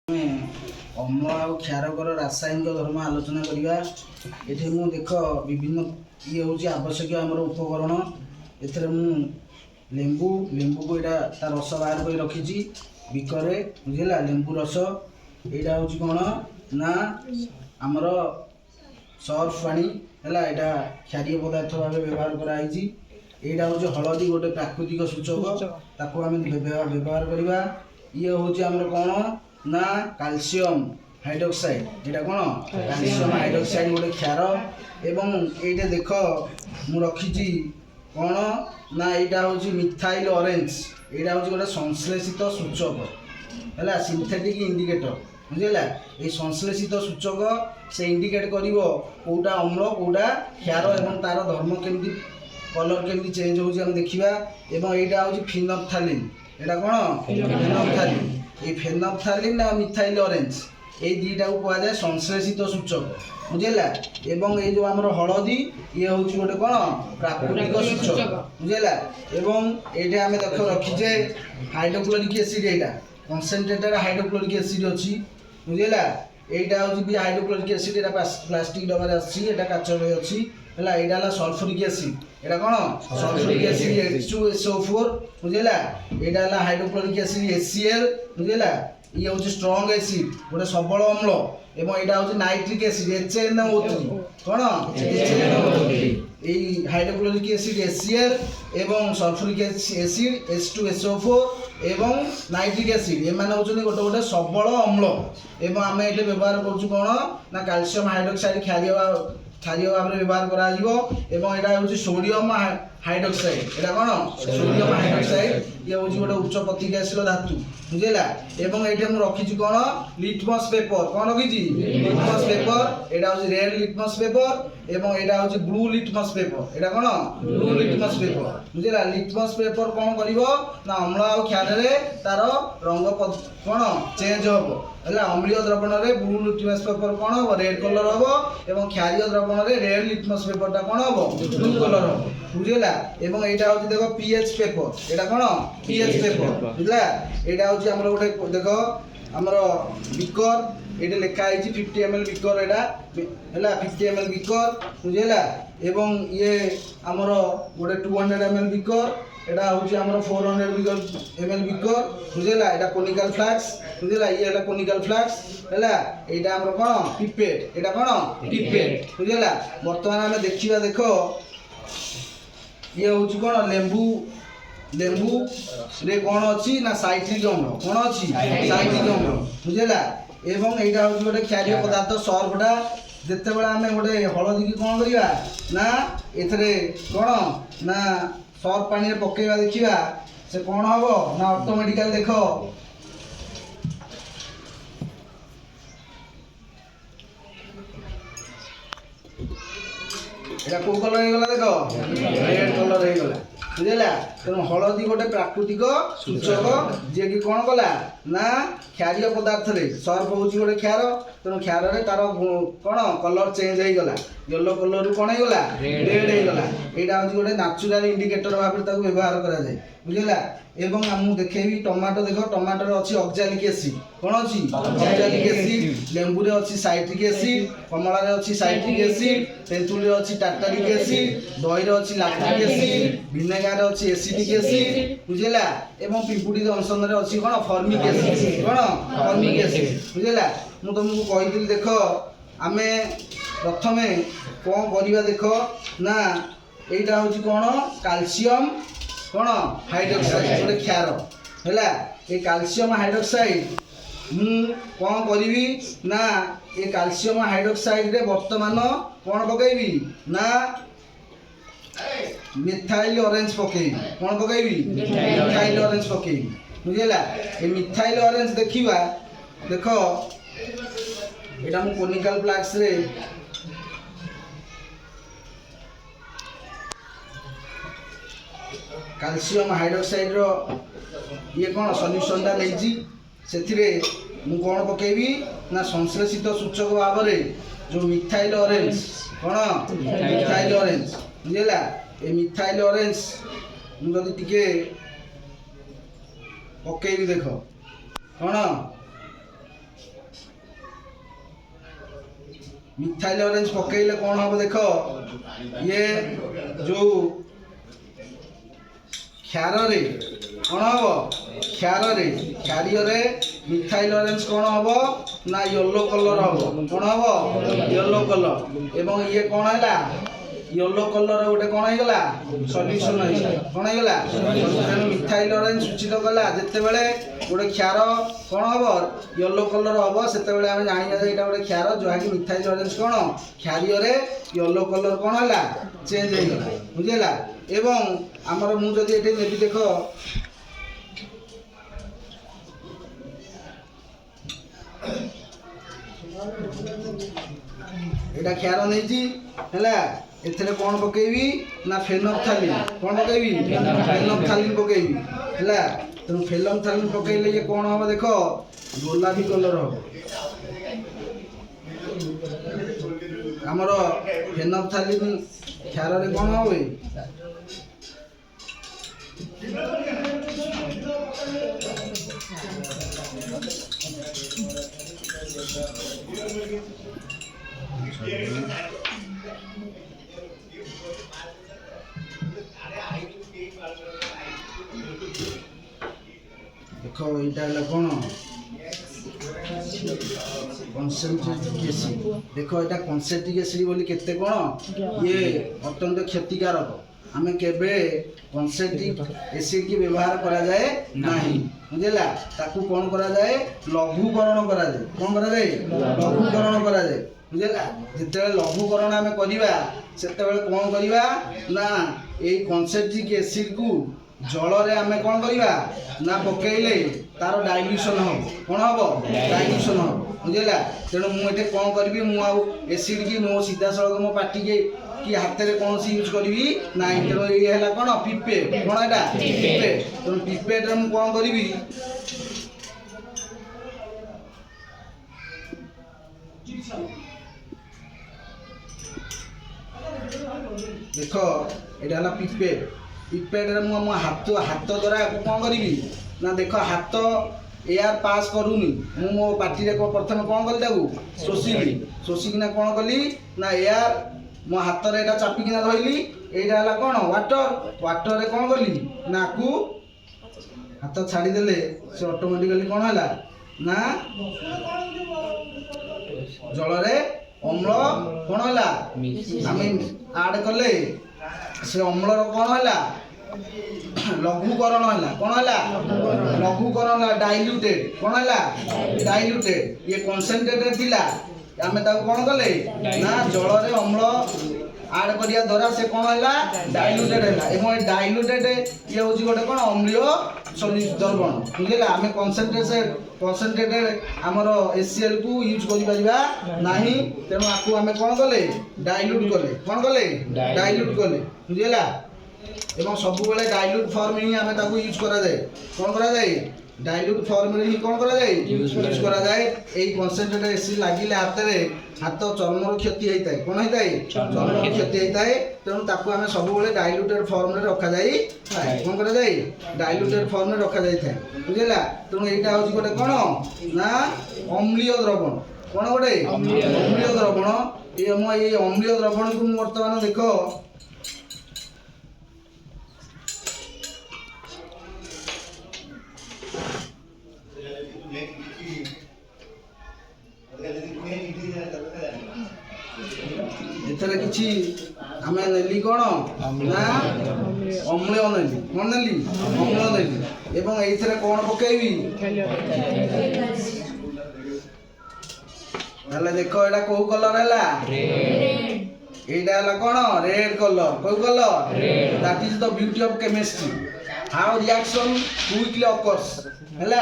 अम्ल आ क्षारकर रासायनिक धर्म आलोचना करवा। ये मु देख विभिन्न ये हूँ आवश्यक आमर उपकरण एथरे लेंबू लेंबू को यहाँ तार रस बाहर कर रखी बिकरे बुझेगा लेंबू रस यहाँ हूँ कौन ना आमर सर्फ पानी है यहाँ क्षारीय पदार्थ भाव व्यवहार कराई। यहाँ हूँ हलदी गोटे प्राकृतिक सूचक ताको आम व्यवहार करवा। ये हूँ आमर कौन ना कैल्शियम हाइड्रोक्साइड यहाँ कौन कैल्शियम हाइड्रोक्साइड गोटे क्षार एवं ये देख मु रखी कौन ना यहाँ हूँ मिथाइल ऑरेंज यहाँ हूँ गोटे संश्लेषित सूचक है सिंथेटिक इंडिकेटर बुझेगा। ये संश्लेषित सूचक से इंडिकेट कर कौटा अम्ल कौटा क्षार एवं तार धर्म केमती कलर केमती चेंज हो देखा। एवं यहाँ हूँ फिनोप्थालिन यहाँ कौन फिनोप्थालिन ये फेनोप्थालिन आ मिथाइल ऑरेंज ये दुईटा को कहुए संश्लेषित सूचक बुझेगा। एवं ये जो आमर हलदी ये हूँ गोटे कौन प्राकृतिक सूचक बुझेगा। एवं ये आम देख रखीचे हाइड्रोक्लोरिक एसिड यहाँ कनसेंट्रेटेड हाइड्रोक्लोरिक एसिड अच्छी बुझेगा। यहाँ हूँ भी हाइड्रोक्लोरिक एसिड यहाँ प्लास्टिक डबार आटा काचर अच्छी है। यहाँ सल्फ्यूरिक एसिड यहाँ कौन सल्फ्यूरिक एसिड H2SO4 बुझेगा। यहाँ हाइड्रोक्लोरिक एसिड HCl बुझेगा। ये हूँ स्ट्रंग एसिड गोटे सबल अम्ल एवं यहाँ हूँ नाइट्रिक एसिड HNO3 कौन ये हाइड्रोक्लोरिक एसिड HCl एवं सल्फ्यूरिक एसिड H2SO4 एवं नाइट्रिक एसिड एम हूँ गोटे गोटे सबल अम्ल एवं आम ये व्यवहार कौन ना कैल्शियम हाइड्रोक्साइड क्षारीय भाव में व्यवहार करा। हूँ सोडियम हाइड्रोक्साइड यहाँ कौन सोडियम हाइड्रोक्साइड ये हूँ गोटे उच्च प्रतिक्रियाशील धातु बुझेगा। एवं ये रखी कौन लिटमस पेपर कौन रखी लिटमस पेपर यहाँ हूँ रेड लिटमस पेपर एवं यहाँ हूँ ब्लू लिटमस पेपर यहाँ कौन ब्लू लिटमस पेपर बुझेगा। लिटमस पेपर कौन कर ना अम्ल आ क्षार तार रंग कौन चेंज हम है। अम्लीय द्रवण में ब्लू लिटमस पेपर कौन हम रेड कलर हम एवं क्षारीय द्रवण में रेड लिटमस पेपर टा कौन हम ब्लू कलर हम बुझेगा। एवं यहाँ हूँ देख पीएच पेपर यहाँ कौन पीएच पेपर बुझला। यहाँ हूँ आम गोटे देख आमर बिकर ये लिखाई 50 ml बिकर यहाँ है 50 ml बिकर बुझेगा। एवं ये आमर गोटे 200 ml बिकर यहाँ हूँ आमर 400 ml बिकर बुझेगा। यहाँ कोनिकल फ्लास्क बुझेगा। ये है कोनिकल फ्लास्क है। यहाँ आमर कौन पिपेट यहाँ कौन पिपेट बुझेगा। बर्तमान आम देखा देख ये हूँ कौन लेंबू लेंबू रे कौन अच्छी ना साइट्रिक अम्ल कौन अच्छी साइट्रिक अम्ल बुझेगा। एवं यहाँ हूँ गोटे क्षारीय पदार्थ सर्फटा जिते बड़े आम गोटे हलदी की कौन करवा ना एथरे कौन ना सर्फ पानी पकेवा देखा से कौन हम ना ऑटोमेटिकल देख यहाँ कौ कलर हो देख रेड कलर हो बुझेगा। तेणु हलदी गोटे प्राकृतिक सूचक जी कि कौन कला ना क्षारीय पदार्थ सर्फ हूँ गोटे क्षार तेणु क्षार तार कौन कलर चेंज हो गला येलो कलर रू कौन होगा रेड होगा। यहाँ हूँ गोटे नाचुराल इंडिकेटर भाव में व्यवहार कराए बुझेगा। एवं आम देखेबी टमाटो देख टमाटर अच्छी ऑक्जालिक एसिड कौन अच्छी ऑक्जालिक एसिड लेंबू रे अच्छी साइट्रिक एसिड कमला रे अच्छी साइट्रिक एसिड तेंतुली रे अच्छी टार्टारिक एसिड दही रे अच्छी लैक्टिक एसिड विनेगार रे अच्छी एसिडिक एसिड बुझेगा। एवं पिंपुड़ी जंक्शन रे अच्छी कौन फॉर्मिक एसिड कौन फॉर्मिक एसिड बुझेगा। मु तुमको कही देख आमे प्रथमे कौन करवा देख ना यहाँ हूँ कौन कैल्शियम कौन हाइड्रोक्साइड गोटे क्षार है। ये कैल्शियम हाइड्रोक्साइड मु कौन करी ना ये कैल्शियम हाइड्रोक्साइड रे वर्तमान कौन पकईबी ना मिथाइल ऑरेंज पकईबी कौन पकईबी मिथाइल ऑरेंज पकईबी बुझेगा। ये मिथाइल ऑरेंज देखा देख यहाँ मु कोनिकल फ्लास्क रे कैल्शियम हाइड्रोक्साइड रो ये कौन सल्यूशन टा नहीं मु कौन पकेबी ना संश्लेषित सूचक भाव में जो मिथाइल ऑरेंज कौन मिथाइल ऑरेंज बुझेगा। ये मिथाइल ऑरेंज मुझे टिके पकेबी देख कौन मिथाइल ऑरेंज पकेइले कौन हम देख ये जो क्षार रे कौन हम क्षार रे मिथाइल ऑरेंज कौन हम ना येलो कलर हम कौन हम येलो कलर एवं ये कौन है येलो कलर गोटे कौन होगा सल्यूशन कौन होगा तेणु मिथाइल ऑरेंज सूचित कला जिते बड़े गोटे क्षार कौन हम येलो कलर हम से आम जाना यहाँ गोटे क्षार जहाँकि मिथाइल ऑरेंज कौन क्षार येलो कलर कौन है चेंज होगा बुझेगा एवं आमर मुझे ये नेबी देख एटा क्षार नहीं एथरे कौन पकेबी ना फेनोफ्थालीन कौन पकेबी फेनोफ्थालीन पकेबी है तेणु फेनोफ्थालीन पकेले ये कौन हम देख गोलापी कलर हम आमर फेनोफ्थालीन क्षार रे कौन हम देखो यहाँ कौन कनसेंट्रेटिक एसिड देखो यहाँ कनसेंट्रेटिक एसिड बोली केते कौन ये अत्यंत क्षतिकारक आमे केबे कनसेंट्रेटिक एसिड की व्यवहार करा जाए नहीं बुझेला ताकू कौन करा जाए लघुकरण करा जाए कौन करा जाए लघुकरण करा जाए बुझेला जिते लघुकरण आमे करिबा सेते बेले कौन करिबा ना ए कनसेंट्रेटिक एसिड को जल रे आमे कौन करिबा ना पकेइले तार डाइल्यूशन हम कौन हम डाइल्यूशन हम बुझेला तेणु मुझे कौन करी मु एसिड की मो सीधा सड़क मो पार्टी के कि हाथ में कौन सी यूज करी ना तेणु ये है कौन पिपेट कौन है पिपेट तेणु पिपेट रे कौन करी देख यहाँ पिपेट पिपेट रे मो हाथ द्वारा कौन करी ना देख हाथ एयर पास करूनी मो पार्टी रे प्रथम कौन कली शोषिली शोषिकिना कौन कली ना एयर मो हाथ रे एटा चापिकिना धरली एटा हला कौन वाटर वाटर रे कौन कली ना को हाथ छाड़ी देले से ऑटोमेटिकली कौन हला ना जल रे अम्ल कौन हला आमे ऐड कले से अम्ल कौन हला लघुकरण है कौन है लघुकरण डाइल्यूटेड कौन है डाइल्यूटेड ये कनसेंट्रेटेड थिला आमे ताको कौन कले ना जल रे अम्ल ऐड करिया द्वारा से कौन है डाइल्यूटेड है एवं डाइल्यूटेड ये होची गोटे कौन अम्लीय द्रवण बुझेला आमे कनसेंट्रेटेड हमर एसीएल को यूज करि परिबा नाही तेनु आकु आमे कौन कले डाइल्यूट कले कौन कले डाइल्यूट कले बुझेला एवं सब बेले डाइल्यूट फॉर्म ही आमे ताकू यूज करा जाए कौन करा जाए डाइल्यूट फॉर्म रे ही कौन करा जाए यूज करा जाए एई कनसेंट्रेटेड एसिड लागिले हाथ रे हाथ चर्म रो क्षति हेताय कौन हेताय चर्म रो क्षति हेताय तेणु ताकू आमे सब बेले डाइल्यूटेड फॉर्म रे रखा जाए कौन करा जाए डाइल्यूटेड फॉर्म रे रखा जाय थाय बुझिला तेणु एटा होची गोटे कोन ना अम्लीय द्रवण कोन गोटे अम्लीय द्रवण ए हम ए अम्लीय द्रवण को वर्तमान देखो एथरे किछि हमें नेली कोन ना अम्ल नेली कोन नेली अम्ल नेली एवं एथरे कोन पकेबी हले देखो एटा को कलर हला रेड एटा हला कोन रेड कलर को colour read that is the beauty of chemistry how reaction quickly occurs हला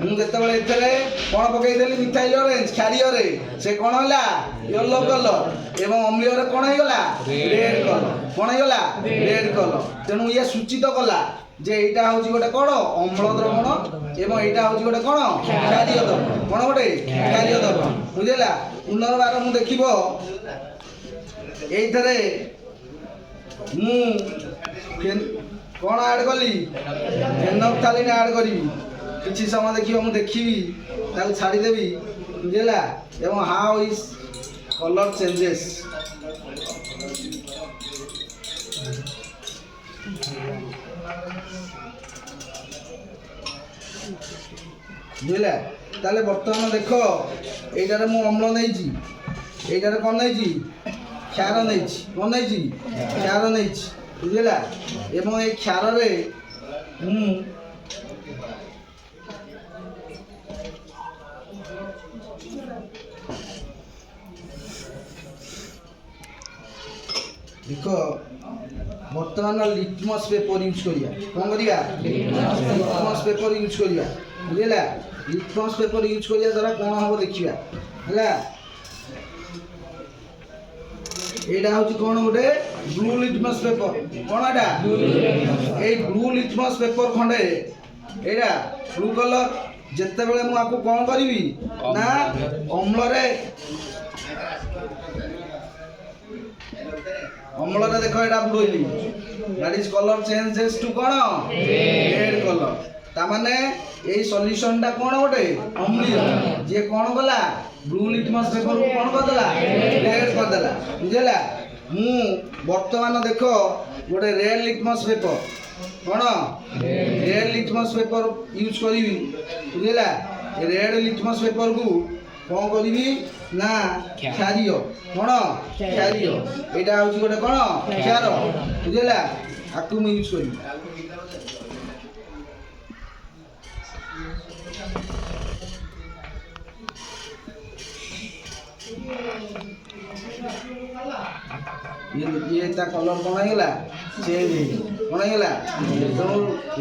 मु जते बेले एथरे कोन पकई देली मिथाइल ऑरेंज क्षारीय रे से कोन हला येलो कलर एवं अम्लीय रे कोन हेगला रेड कलर कोन हेगला रेड कलर तेनु ये सूचित कला जे एटा होची गोटे कोन अम्ल द्रवण एवं एटा होची गोटे कोन क्षारीय द्रवण कोन गोटे क्षारीय द्रवण बुझेला पुनर्बार मु देखिबो एथरे मु कौन ऐड कली फेनोफ्थालीन ऐड करी किसी समय देखिए मुझे देखी छाड़देवी बुझेगा एवं हाउ इज कलर चेंजेस बुझे ताले बर्तमान देख एटारे मु अम्ल नहीं एटारे कौन नहीं क्षार नहीं कौन नहीं क्षार नहीं बुझेगा एवं ये क्षार रे देख बर्तमान लिटमस पेपर यूज करिया कौन करिया लिटमस पेपर यूज करिया बुझेगा लिटमस पेपर यूज करिया द्वारा कौन हम देखिया है एटा होची कोन गोटे ब्लू लिटमस पेपर कोन एटा ए ब्लू लिटमस पेपर खंडे एटा ब्लू कलर जेते बेले मु आपको कोन करिवि ना अम्ल रे देखो एटा बुडोइली that is colour changes to कोन रेड कलर ता माने ए सॉल्यूशन टा कोन गोटे अम्लीय जे कोन गला ब्लू लिटमस पेपर को कोन कर देला रेड कर देला बुझेला मु वर्तमान देखो गोटे रेड लिटमस पेपर कोन रेड लिटमस पेपर यूज करिवि बुझेला रेड लिटमस पेपर को कोन करिवि ना क्षारिय कोन क्षारिय एटा होची गोटे कोन क्षार बुझेला आकु मु यूज करिवि ये ता कलर कौन है चेंज कौन है तो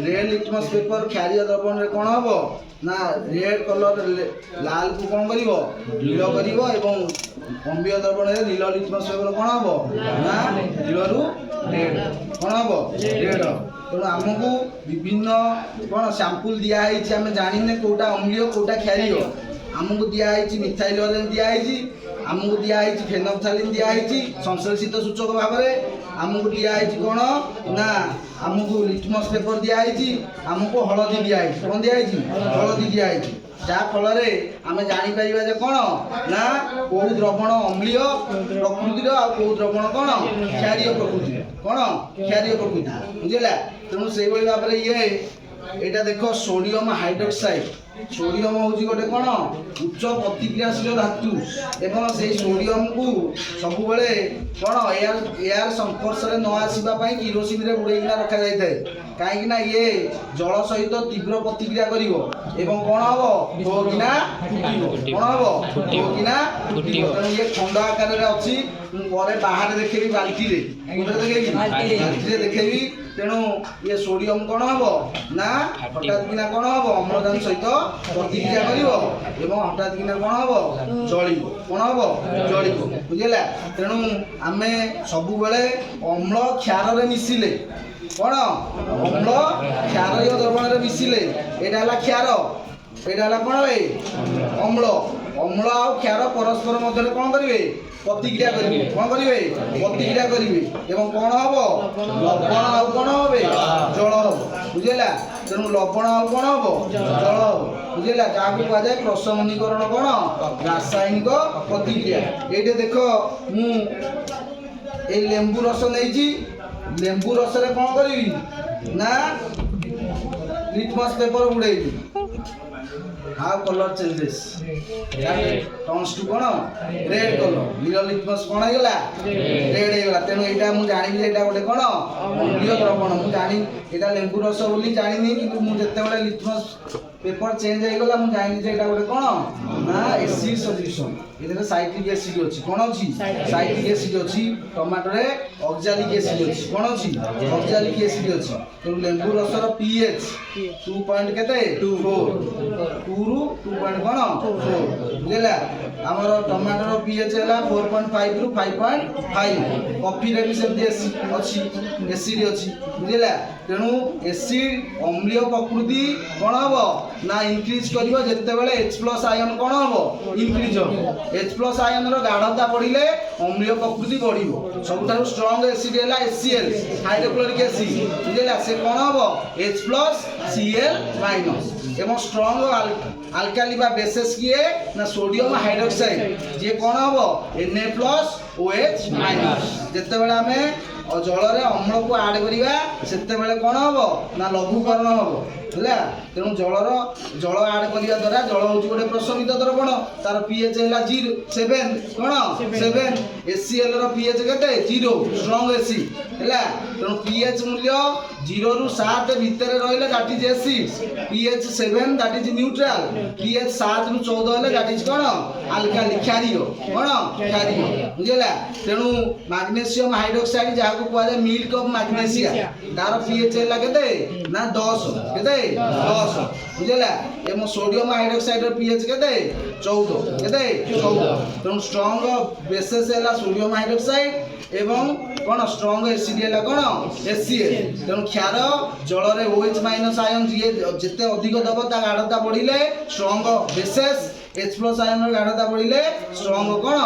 रेड लिटमस पेपर क्षारीय द्रवण रे कौन हम ना रेड कलर लाल को कौन करिवो नील करिवो एवं अम्लीय द्रवण रे नील लिटमस पेपर कौन हम ना नील रु रेड कौन हम रेड तेणु आमको विभिन्न कौन सैंपल दिया आम जाने कोटा अम्लीय कोटा क्षारीय आमको दिखाई मिथाइल ऑरेंज दिखाई आमको दिखाई फेनोफ्थालीन दिखाई संश्लेषित सूचक भाव में आमको दिखाई कौन ना आमको लिटमस पेपर दिखाई आमको हलदी दिखाई कौन दिखाई हलदी दिखाई जहाँफल आम जापर जे कौन ना कौ द्रवण अम्लीय प्रकृतिर आउ द्रवण कौन क्षारीय प्रकृति कौन क्षारीय प्रकृति बुझेगा तेणु से भाव में ये एटा देख सोडियम हाइड्रोक्साइड सोडियम हूँ गोटे कौन उच्च प्रतिक्रियाशील धातु एवं से सोडियम को सब बेले कौन एयर संपर्श में न आसवाई किरोसिन रे बुड़ेकिना रखा जाए कहीं ये जल सहित तीव्र प्रतिक्रिया कर कौन हम होना कौन हम होना तेणु ये खंड आकार में अच्छी बाहर देखेबी बाल्टी देखेबी देखेबी तेणु ये सोडियम कौन हम ना हठात किना कौन हम अम्लजान सहित प्रतिक्रिया कर हठात किना कौन हम जल कौन हम जल बुझेगा तेणु आम सब बेले अम्ल क्षार रे मिसिले कौन अम्ल क्षार द्रवण मिसिले यहाँ क्षार यहाँ कौन भाई अम्ल अम्ल आ क्षार परस्पर मध्य कौन करेंगे प्रतिक्रिया करेंगे कौन करेंगे प्रतिक्रिया करेंगे कौन हम लवण आ कौन हम जल हम बुझेगा तेणु लवण आ कौन हम जल हम बुझेगा जहाँ को कहुए प्रशमनीकरण कौन रासायनिक प्रतिक्रिया ये देख मु लेंबू रस नहीं लेंबू रस रे कौन करी ना लिटमस पेपर बुड़ेली how colour changes turns to कौन रेड कलर नील लिटमस कौन है रेड है तेणु यहाँ मुझे जानी एटा गोटे कौन अम्लीय द्रवण मुझे जानी यहाँ लेंबू रस बोली जानी कि मुझे लिटमस पेपर चेंज होगा मुझे जानी एटा गोटे कौन ना एसिड सल्यूशन ये साइट्रिक एसिड अच्छी कौन अच्छी साइट्रिक एसिड अच्छी टमाटो रे ऑक्सैलिक एसिड अच्छी कौन अच्छी ऑक्सैलिक एसिड अच्छी तेणु लेंबू रसर पीएच 2.4 2 रु 2. कौन 4 बुझेगा आमर टमाटर पीएच है 4.5 रु 5.5 कॉफी रे भी सेमती अच्छी एसिड अच्छी बुझेगा तेणु एसिड अम्लीय प्रकृति कौन हम ना इंक्रीज कर जिते बेले H+ आयन कौन हम इंक्रीज हम H+ आयन गाढ़ता बढ़िले अम्लीय प्रकृति बढ़ सब स्ट्रॉन्ग एसिड है HCl हाइड्रोक्लोरिक एसिड बुझेगा से कौन हम H+ Cl- एवं स्ट्रॉन्ग आल्काली बा बेसिस किए ना सोडियम हाइड्रोक्साइड जे कोन हबो Na+OH- जेते बेला हमें जल रे अम्ल को ऐड करिवा सेते बेले कोन हबो ना लघुकरण हबो ହେଲା। ତେଣୁ ଜଳ ଆଡ୍ କରିବା ଦ୍ୱାରା ଜଳ ହେଉଛି ଗୋଟେ ପ୍ରଶମିତ ଦ୍ରବଣ, ତାର pH ହେଲା 7 କ'ଣ 7 HCl ର pH କେତେ 0 ଷ୍ଟ୍ରଙ୍ଗ ଏସିଡ୍ ହେଲା। ତେଣୁ pH ମୂଲ୍ୟ 0 ରୁ 7 ଭିତରେ ରହିଲେ that is acid, pH 7 that is neutral, pH 7 ରୁ 14 ହେଲେ ଦ୍ୟାଟ୍ ଇଜ କ'ଣ ଆଲକାଲି କ୍ଷାରୀୟ କ'ଣ କ୍ଷାରୀୟ ବୁଝିଲା। ତେଣୁ ମାଗ୍ନେସିୟମ ହାଇଡ୍ରୋକ୍ସାଇଡ୍ ଯାହାକୁ କୁହାଯାଏ ମିଲ୍କ ଅଫ ମାଗ୍ନେସିଆ ତାର pH ହେଲା କେତେ ନା 10 କେତେ 10 ବୁଝିଲା। ଏବଂ ସୋଡିୟମ ହାଇଡ୍ରୋକ୍ସାଇଡ୍ ର pH କେତେ 14 କେତେ 14। ତେଣୁ ଷ୍ଟ୍ରଙ୍ଗ ବେସିସ୍ ହେଲା ସୋଡିୟମ ହାଇଡ୍ରୋକ୍ସାଇଡ୍ ଏବଂ କ'ଣ ଷ୍ଟ୍ରଙ୍ଗ ଏସିଡ୍ ହେଲା କ'ଣ HCl। ତେଣୁ କ୍ଷାର ଜଳରେ OH- ଆୟନ ଯିଏ ଯେତେ ଅଧିକ ଦବ ତା ଗାଢ଼ତା ବଢିଲେ ଷ୍ଟ୍ରଙ୍ଗ ବେସିସ୍, H+ ଆୟନର ଗାଢ଼ତା ବଢିଲେ ଷ୍ଟ୍ରଙ୍ଗ କ'ଣ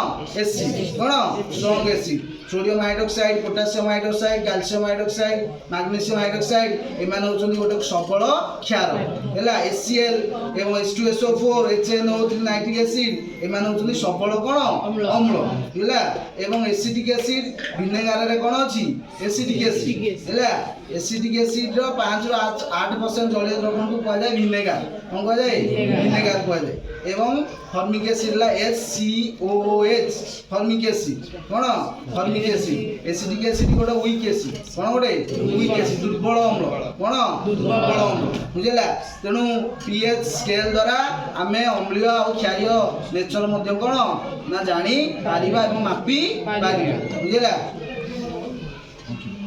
ଏସିଡ୍ କ'ଣ strong acid. Sodium hydroxide, potassium hydroxide, calcium hydroxide, magnesium hydroxide एमाने होचंदी गोटे सबल क्षार हैला। HCl एवं H2SO4 HNO3 नाइट्रिक एसिड एमाने होचंदी सबल कोन अम्ल हैला। एवं एसिटिक एसिड विनेगार रे कोन अछि एसिटिक एसिड हैला। एसिटिक एसिड रो 5 ରୁ 8% जलीय द्रवण को कहै जाय विनेगार कोन कहै जाय विनेगार कहै जाय। एवं फॉर्मिक एसिड ला HCOOH फॉर्मिक एसिड कोन फॉर्मिक एसिड। एसिटिक एसिड गोटे वीक एसिड कोन गोटे वीक एसिड दुर्बल अम्ल कोन दुर्बल अम्ल बुझिला। तेणु pH स्केल द्वारा आमे अम्लीय और क्षारीय नेचर मध्ये कोन ना जानी पारिबा एवं मापी पारिबा बुझिला।